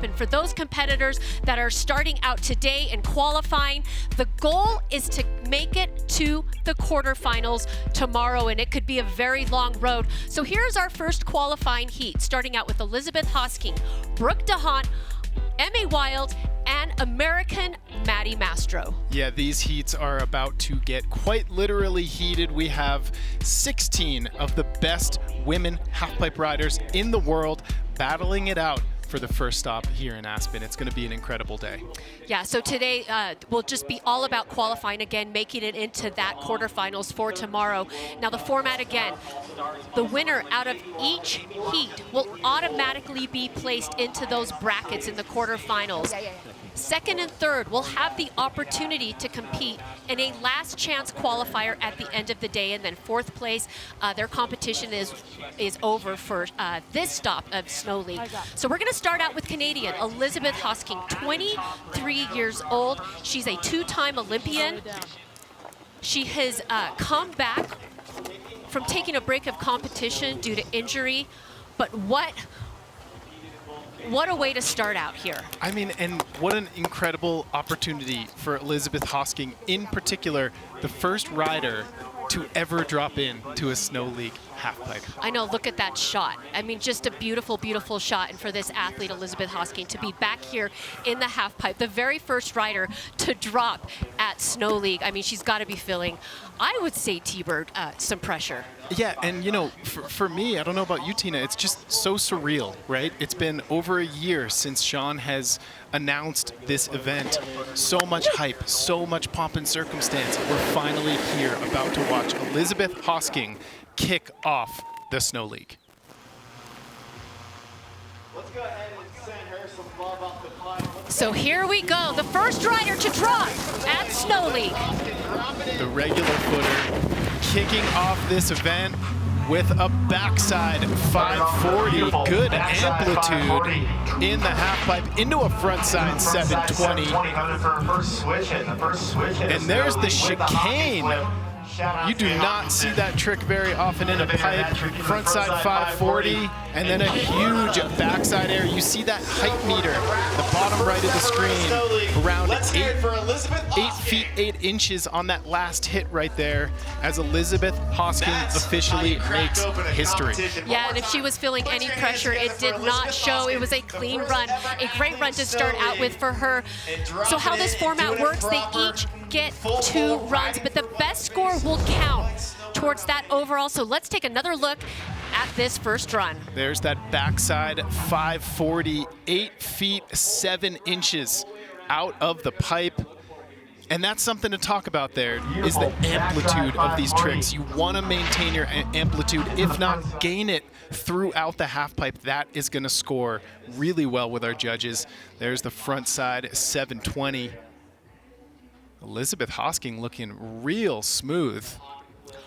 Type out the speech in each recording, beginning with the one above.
And for those competitors that are starting out today and qualifying, the goal is to make it to the quarterfinals tomorrow, and it could be a very long road. So here's our first qualifying heat, starting out with Elizabeth Hosking, Brooke D'Hondt, Aimee Wild, and American Maddie Mastro. Yeah, these heats are about to get quite literally heated. We have 16 of the best women halfpipe riders in the world battling it out for the first stop here in Aspen. It's going to be an incredible day. Yeah, so today will just be all about qualifying again, making it into that quarterfinals for tomorrow. Now the format again, the winner out of each heat will automatically be placed into those brackets in the quarterfinals. Second and third will have the opportunity to compete in a last chance qualifier at the end of the day, and then fourth place, their competition is over for this stop of Snow League. So we're going to start out with Canadian Elizabeth Hosking, 23 years old. She's a two-time Olympian. She has come back from taking a break of competition due to injury, but what a way to start out here. I mean, and what an incredible opportunity for Elizabeth Hosking, in particular, the first rider to ever drop in to a Snow League halfpipe. I know, look at that shot. I mean, just a beautiful, beautiful shot. And for this athlete, Elizabeth Hosking, to be back here in the halfpipe, the very first rider to drop at Snow League. I mean, she's got to be feeling, I would say, T-Bird, some pressure. Yeah, and you know, for me, I don't know about you, Tina, it's just so surreal, right? It's been over a year since Shaun has announced this event. So much hype, so much pomp and circumstance. We're finally here, about to watch Elizabeth Hosking kick off the Snow League. Let's go ahead and send her some love off the clock. So here we go, the first rider to drop at Snow League. The regular footer kicking off this event with a backside 540, good amplitude in the halfpipe into a frontside 720. And there's the chicane. You do not see that trick very often in a pipe. Frontside 540, and then a huge backside air. You see that height meter, the bottom right of the screen, around 8 feet 8 inches on that last hit right there, as Elizabeth Hosking officially makes history. Yeah, and if she was feeling any pressure, it did not show. It was a clean run, a great run to start out with for her. So how this format works, they each get 2 runs, but the best score will count towards that overall. So let's take another look at this first run. There's that backside 540, 8 feet 7 inches out of the pipe. And that's something to talk about there, is the amplitude of these tricks. You want to maintain your amplitude, if not gain it throughout the halfpipe. That is going to score really well with our judges. There's the front side 720. Elizabeth Hosking looking real smooth.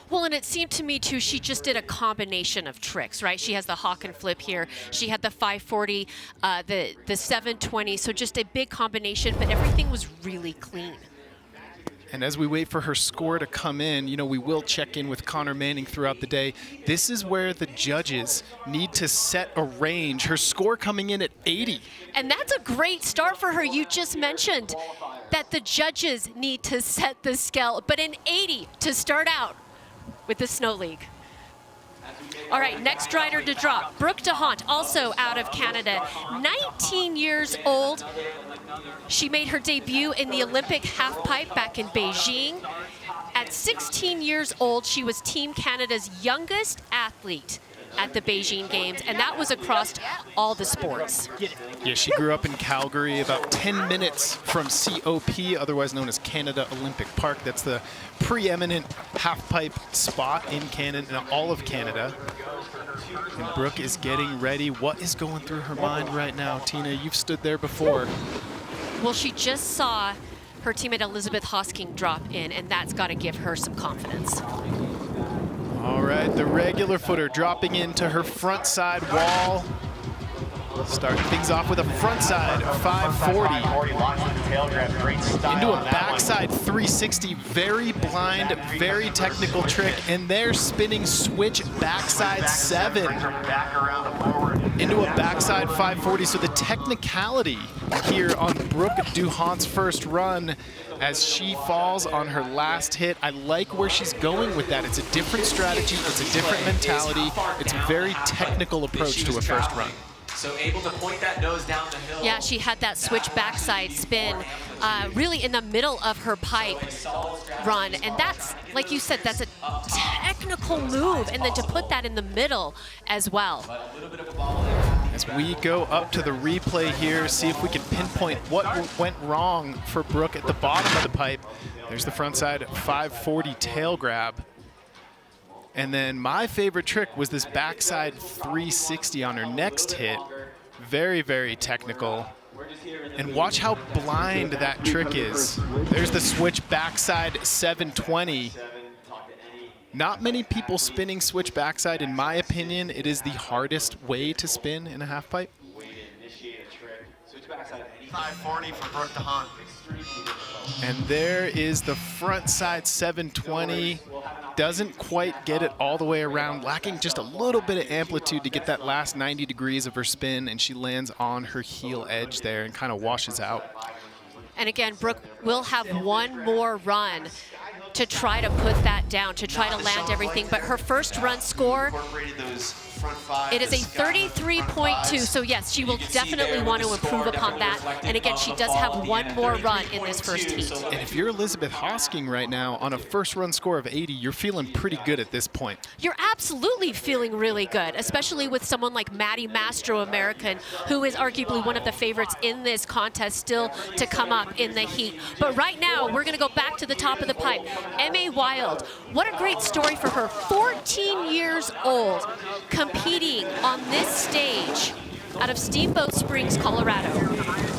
Well, and it seemed to me, too, she just did a combination of tricks, right? She has the hawk and flip here. She had the 540, the 720, so just a big combination, but everything was really clean. And as we wait for her score to come in, you know, we will check in with Connor Manning throughout the day. This is where the judges need to set a range. Her score coming in at 80. And that's a great start for her. You just mentioned that the judges need to set the scale, but an 80 to start out with the Snow League. All right, next rider to drop, Brooke D'Hondt, also out of Canada, 19 years old. She made her debut in the Olympic halfpipe back in Beijing. At 16 years old, she was Team Canada's youngest athlete at the Beijing Games, and that was across all the sports. Yeah, she grew up in Calgary, about 10 minutes from COP, otherwise known as Canada Olympic Park. That's the preeminent halfpipe spot in Canada, in all of Canada. And Brooke is getting ready. What is going through her mind right now? Tina, you've stood there before. Well, she just saw her teammate Elizabeth Hosking drop in, and that's got to give her some confidence. All right, the regular footer dropping into her front side wall. Starting things off with a frontside 540 into a backside 360. Very blind, very technical trick, and they're spinning switch backside 7 into a backside 540. So the technicality here on Brooke D'Hondt's first run as she falls on her last hit. I like where she's going with that. It's a different strategy, it's a different mentality, it's a very technical approach to a first run. So able to point that nose down the hill. Yeah, she had that switch backside spin really in the middle of her pipe run. And that's, like you said, that's a technical move. And then to put that in the middle as well. As we go up to the replay here, see if we can pinpoint what went wrong for Brooke at the bottom of the pipe. There's the frontside 540 tail grab. And then my favorite trick was this backside 360 on her next hit. Very, very technical. And watch how blind that trick is. There's the switch backside 720. Not many people spinning switch backside. In my opinion, it is the hardest way to spin in a half pipe. 540 for Brooke D'Hondt. And there is the front side 720. Doesn't quite get it all the way around, lacking just a little bit of amplitude to get that last 90 degrees of her spin, and she lands on her heel edge there and kind of washes out. And again, Brooke will have one more run to try to put that down, to try to land everything. But her first run score, it is a 33.2. So yes, she will definitely want to improve upon that. And again, she does have one more run in this first heat. And if you're Elizabeth Hosking right now on a first run score of 80, you're feeling pretty good at this point. You're absolutely feeling really good, especially with someone like Maddie Mastro, American, who is arguably one of the favorites in this contest still to come up in the heat. But right now, we're going to go back to the top of the pipe. Aimee Wild, what a great story for her. 14 years old, competing on this stage out of Steamboat Springs, Colorado.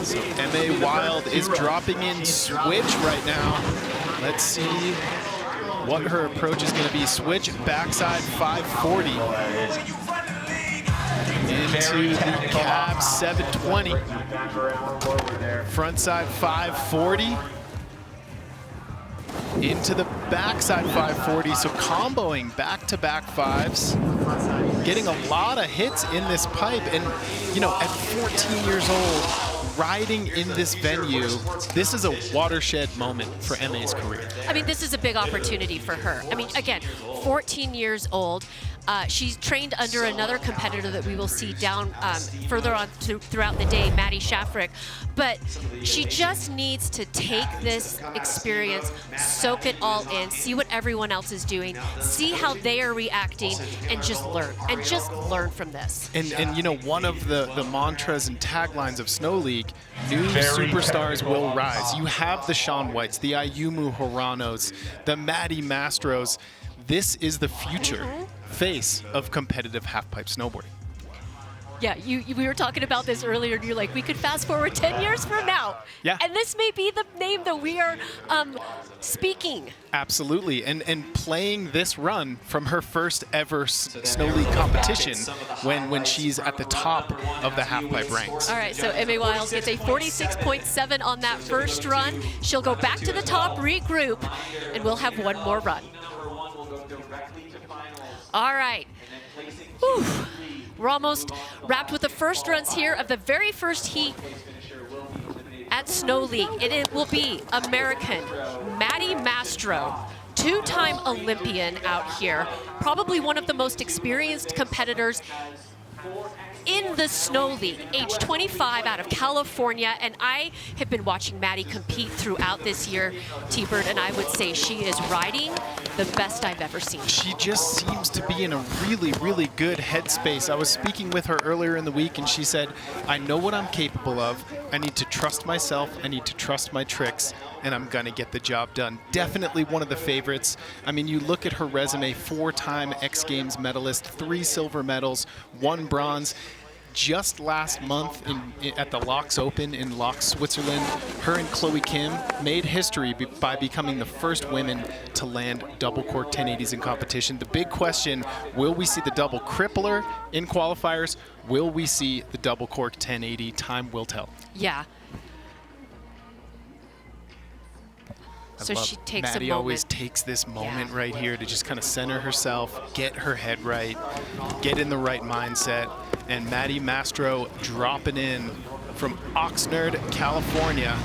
So Aimee Wild is dropping in switch right now. Let's see what her approach is going to be. Switch backside 540 into the cab 720. Frontside 540 into the backside 540. So comboing back-to-back fives, getting a lot of hits in this pipe. And, you know, at 14 years old, riding in this venue, this is a watershed moment for Aimee's career. I mean, this is a big opportunity for her. I mean, again, 14 years old. She's trained under another competitor that we will see down further on throughout the day, Maddie Mastro. But she just needs to take this experience, soak it all in, see what everyone else is doing, see how they are reacting, and just learn. And just learn from this. And you know, one of the mantras and taglines of Snow League, new superstars will rise. You have the Shaun Whites, the Ayumu Hiranos, the Maddie Mastros. This is the future face of competitive halfpipe snowboarding. Yeah, we were talking about this earlier, and you're like, we could fast forward 10 years from now. Yeah. And this may be the name that we are speaking. Absolutely, and playing this run from her first ever Snow League competition when she's at the top of the halfpipe ranks. All right, so Aimee Wild gets a 46.7 on that first run. She'll go back to the top, regroup, and we'll have one more run. All right. Whew. We're almost wrapped with the first runs here of the very first heat at Snow League. It will be American Maddie Mastro, two-time Olympian out here, probably one of the most experienced competitors in the Snow League, age 25 out of California, and I have been watching Maddie compete throughout this year, T-Bird, and I would say she is riding the best I've ever seen. She just seems to be in a really, really good headspace. I was speaking with her earlier in the week, and she said, I know what I'm capable of. I need to trust myself. I need to trust my tricks, and I'm going to get the job done. Definitely one of the favorites. I mean, you look at her resume, 4-time X Games medalist, 3 silver medals, 1 bronze. just last month at the LAAX Open in LAAX, Switzerland, her and Chloe Kim made history by becoming the first women to land double cork 1080s in competition. The big question, will we see the double crippler in qualifiers? Will we see the double cork 1080? Time will tell. Yeah. So she takes Maddie a moment. always takes this moment right here to just kind of center herself, get her head right, get in the right mindset. And Maddie Mastro dropping in from Oxnard, California.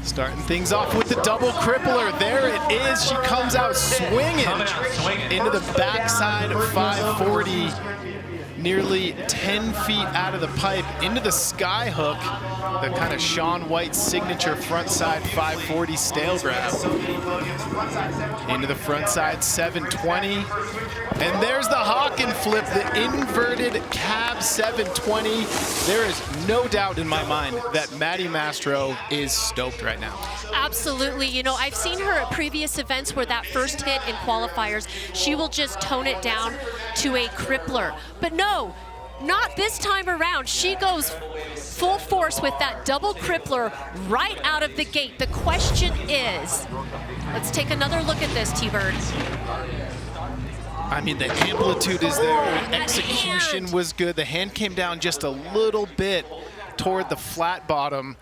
Starting things off with the double crippler. There it is. She comes out swinging into the backside of 540. Nearly 10 feet out of the pipe into the sky hook, the kind of Shaun White signature front side 540 stale grab. Into the front side 720. And there's the Hawken flip, the inverted cab 720. There is no doubt in my mind that Maddie Mastro is stoked right now. Absolutely. You know, I've seen her at previous events where that first hit in qualifiers, she will just tone it down to a crippler. But no, not this time around. She goes full force with that double crippler right out of the gate. The question is, let's take another look at this, T-Bird. I mean, the amplitude is there. That Execution hand. was good. The hand came down just a little bit toward the flat bottom.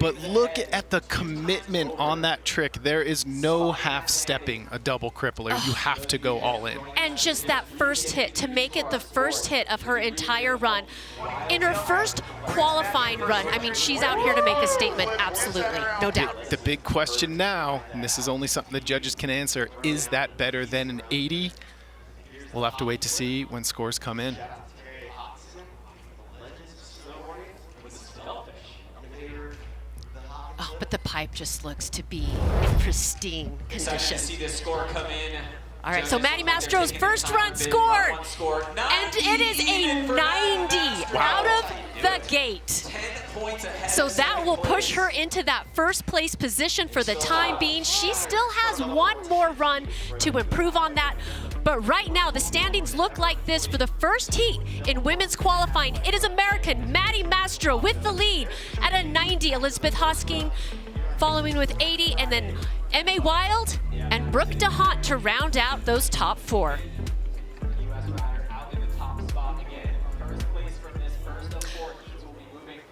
But look at the commitment on that trick. There is no half-stepping a double crippler. You have to go all in. And just that first hit, to make it the first hit of her entire run. In her first qualifying run, I mean, she's out here to make a statement, absolutely, no doubt. The big question now, and this is only something the judges can answer, is that better than an 80? We'll have to wait to see when scores come in. Oh, but the pipe just looks to be in pristine Excited condition. to see this score come in. All right, so Maddie Mastro's first run scored, and it is a 90 out of the gate. 10 points ahead. So that will push her into that first place position for the time being. She still has one more run to improve on that. But right now, the standings look like this for the first heat in women's qualifying. It is American Maddie Mastro with the lead at a 90. Elizabeth Hosking following with 80, and then Aimee Wild and Brooke D'Hondt to round out those top four.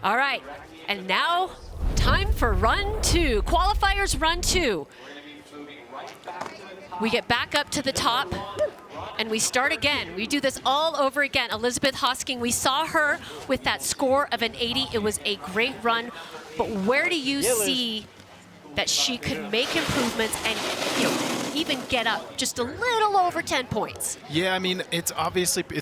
All right, and now time for run two, qualifiers run two. We get back up to the top and we start again. We do this all over again. Elizabeth Hosking, we saw her with that score of an 80. It was a great run, but where do you see that she could make improvements and, you know, even get up just a little over 10 points? Yeah, I mean, it's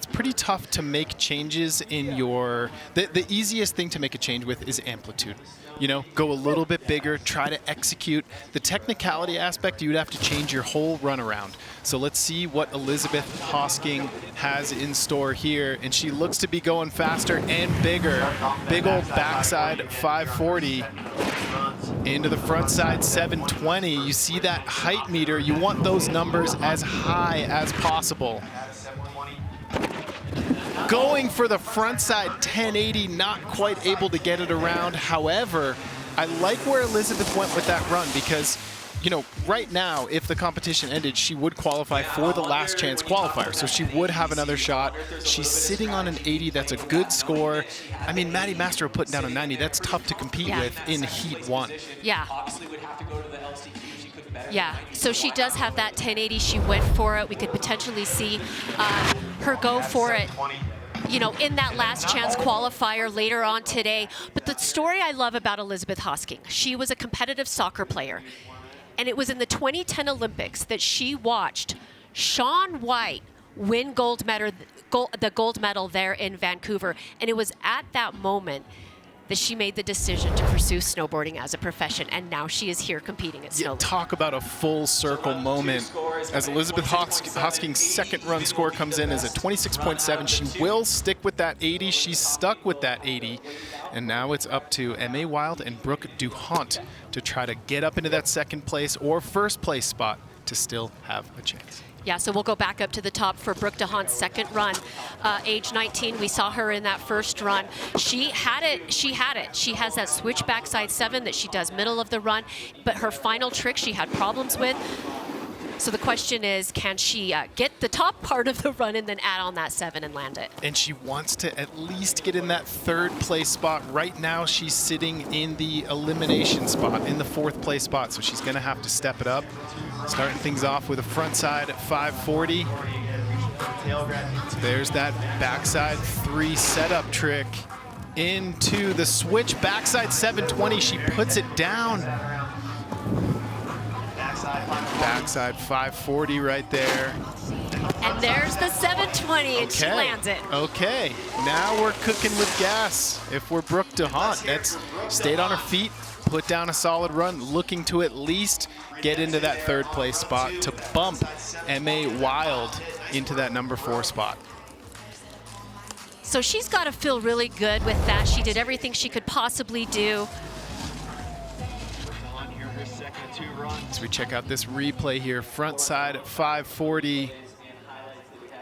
pretty tough to make changes in your, the easiest thing to make a change with is amplitude. You know, go a little bit bigger, try to execute. The technicality aspect, you'd have to change your whole runaround. So let's see what Elizabeth Hosking has in store here. And she looks to be going faster and bigger. Big old backside 540 into the front side 720. You see that height meter. You want those numbers as high as possible. Going for the front side 1080, not quite able to get it around. However, I like where Elizabeth went with that run because, you know, right now, if the competition ended, she would qualify for the Last Chance Qualifier. So she would have another shot. She's sitting on an 80. That's a good score. I mean, Maddie Mastro putting down a 90. That's tough to compete with in Heat 1. Yeah. Obviously would have to go to the LCQ. She couldn't better. Yeah, so she does have that 1080. She went for it. We could potentially see her go for it, you know, in that Last Chance Qualifier later on today. But the story I love about Elizabeth Hosking, she was a competitive soccer player. And it was in the 2010 Olympics that she watched Shaun White win the gold medal there in Vancouver. And it was at that moment that she made the decision to pursue snowboarding as a profession, and now she is here competing at snowboarding. Talk about a full circle moment. As Elizabeth Hosking's second run score comes in as a 26.7, she will stick with that 80. She's stuck with that 80. And now it's up to Aimee Wild and Brooke D'Hondt to try to get up into that second place or first place spot to still have a chance. Yeah, so we'll go back up to the top for Brooke D'Hondt's second run. Age 19, we saw her in that first run. She had it. She has that switch backside 7 that she does middle of the run, but her final trick she had problems with. So the question is, can she get the top part of the run and then add on that 7 and land it? And she wants to at least get in that 3rd place spot. Right now, she's sitting in the elimination spot, in the 4th place spot. So she's going to have to step it up. Starting things off with a frontside at 540. There's that backside 3 setup trick into the switch backside 720. She puts it down. Backside 540 right there. And there's the 720, and she lands it. Okay, now we're cooking with gas. If we're Brooke D'Hondt, that's stayed on her feet, put down a solid run, looking to at least get into that 3rd place spot to bump Aimee Wild into that number 4 spot. So she's got to feel really good with that. She did everything she could possibly do. As we check out this replay here, front side at 540.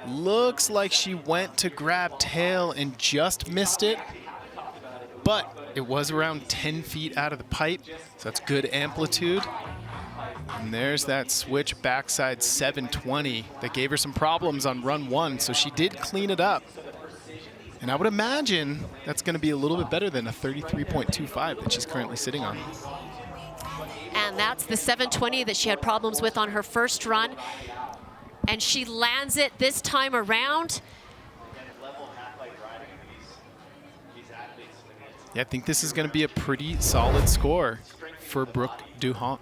Looks like she went to grab tail and just missed it, but it was around 10 feet out of the pipe, so that's good amplitude. And there's that switch backside 720 that gave her some problems on run 1, so she did clean it up. And I would imagine that's going to be a little bit better than a 33.25 that she's currently sitting on. And that's the 720 that she had problems with on her first run. And she lands it this time around. Yeah, I think this is going to be a pretty solid score for Brooke D'Hondt.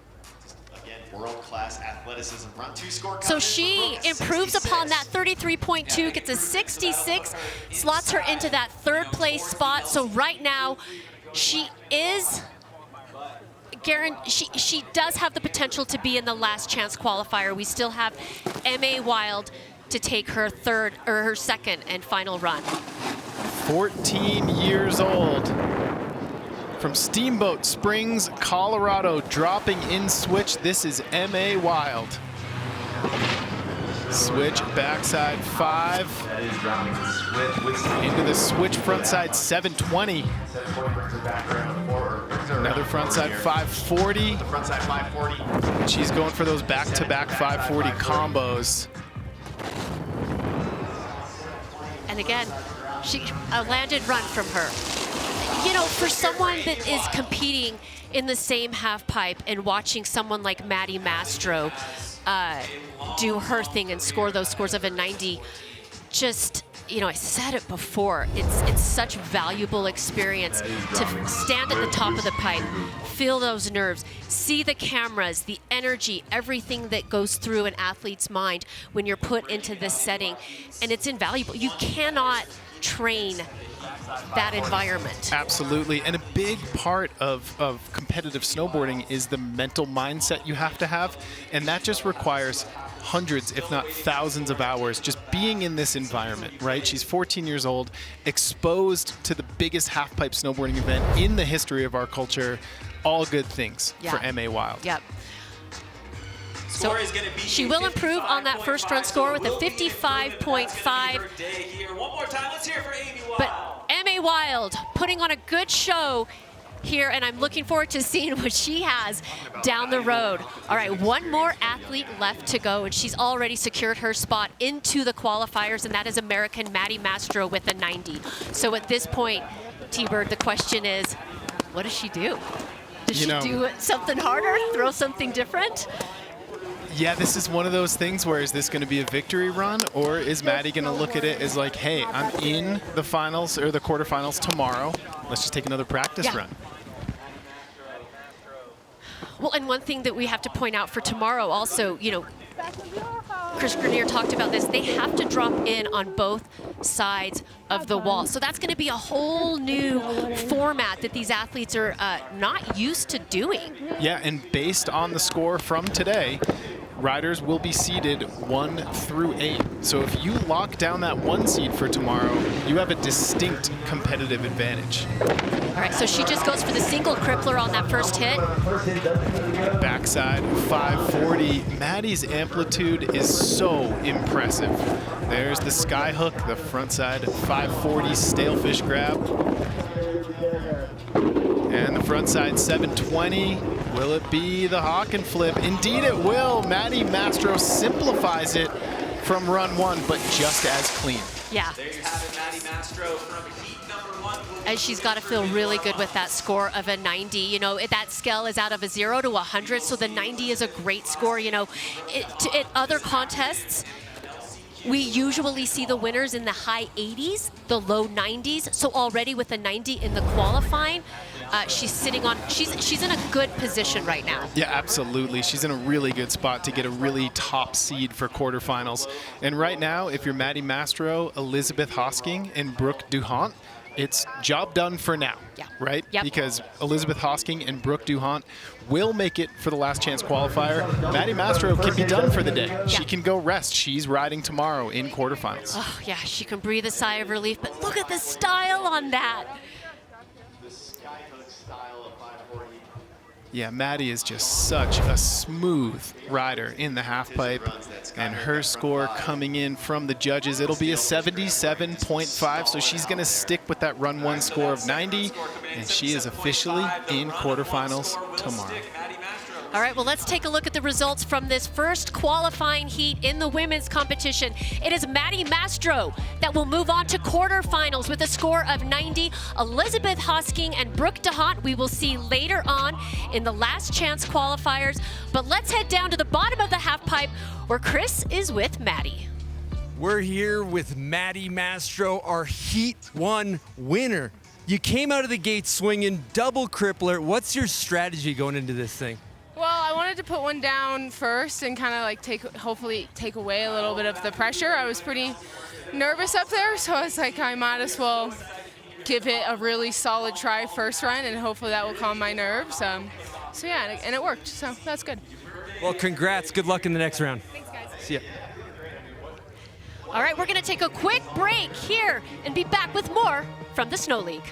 World-class athleticism. Run 2 score. So she improves upon that 33.2, gets a 66, slots her into that 3rd place spot. So right now, she is she does have the potential to be in the last chance qualifier. We still have Aimee Wild to take her 2nd and final run. 14 years old. From Steamboat Springs, Colorado, dropping in switch. This is Aimee Wild. Switch backside 5. Into the switch frontside 720. Another frontside 540. Frontside 540. She's going for those back-to-back 540 combos. And again, a landed run from her. You know, for someone that is competing in the same half pipe and watching someone like Maddie Mastro do her thing and score those scores of a 90, just, you know, I said it before, it's such valuable experience to stand at the top of the pipe, feel those nerves, see the cameras, the energy, everything that goes through an athlete's mind when you're put into this setting, and it's invaluable. You cannot train that environment. Absolutely, and a big part of competitive snowboarding is the mental mindset you have to have, and that just requires hundreds, if not thousands of hours just being in this environment, right? She's 14 years old, exposed to the biggest half-pipe snowboarding event in the history of our culture. All good things for Aimee Wild. Yep. So she will improve on that first run score with a 55.5. One more time, let's hear it for Aimee Wild. But Aimee Wild putting on a good show here, and I'm looking forward to seeing what she has down the road. All right, one more athlete left to go, and she's already secured her spot into the qualifiers, and that is American Maddie Mastro with a 90. So at this point, T-Bird, the question is, what does she do? Does she do something harder, throw something different? Yeah, this is one of those things where is this going to be a victory run, or is Maddie going to look at it as like, hey, I'm in the finals or the quarterfinals tomorrow. Let's just take another practice run. Well, and one thing that we have to point out for tomorrow also, you know, Chris Grenier talked about this, they have to drop in on both sides of the wall. So that's going to be a whole new format that these athletes are not used to doing. Yeah, and based on the score from today, riders will be seeded 1 through 8. So if you lock down that 1 seed for tomorrow, you have a distinct competitive advantage. All right, so she just goes for the single crippler on that first hit. Backside 540. Maddie's amplitude is so impressive. There's the sky hook, the frontside 540 stalefish grab. And the frontside 720. Will it be the hawk and flip? Indeed it will. Maddie Mastro simplifies it from run 1, but just as clean. Yeah. There you have it, Maddie Mastro from heat number 1. And she's got to feel really good with that score of a 90. You know, that scale is out of a 0 to 100, so the 90 is a great score. You know, at other contests, we usually see the winners in the high 80s, the low 90s. So already with a 90 in the qualifying, she's sitting on, she's in a good position right now. Yeah, absolutely. She's in a really good spot to get a really top seed for quarterfinals. And right now, if you're Maddie Mastro, Elizabeth Hosking, and Brooke D'Hondt, it's job done for now, right? Yep. Because Elizabeth Hosking and Brooke D'Hondt will make it for the last chance qualifier. Maddie Mastro can be done for the day. Yeah. She can go rest. She's riding tomorrow in quarterfinals. Oh, yeah, she can breathe a sigh of relief, but look at the style on that. The skyhook style of 540. Yeah, Maddie is just such a smooth rider in the half pipe, and her score coming in from the judges, it'll be a 77.5, so she's going to stick with that run 1 score of 90, and she is officially in quarterfinals tomorrow. All right, well, let's take a look at the results from this first qualifying heat in the women's competition. It is Maddie Mastro that will move on to quarterfinals with a score of 90. Elizabeth Hosking and Brooke D'Hondt we will see later on in the last chance qualifiers. But let's head down to the bottom of the half pipe where Chris is with Maddie. We're here with Maddie Mastro, our Heat 1 winner. You came out of the gate swinging, double crippler. What's your strategy going into this thing? Well, I wanted to put one down first and kind of like hopefully take away a little bit of the pressure. I was pretty nervous up there, so I was like, I might as well give it a really solid try first run, and hopefully that will calm my nerves. So yeah, and it worked, so that's good. Well, congrats. Good luck in the next round. Thanks, guys. See ya. All right, we're going to take a quick break here and be back with more from the Snow League.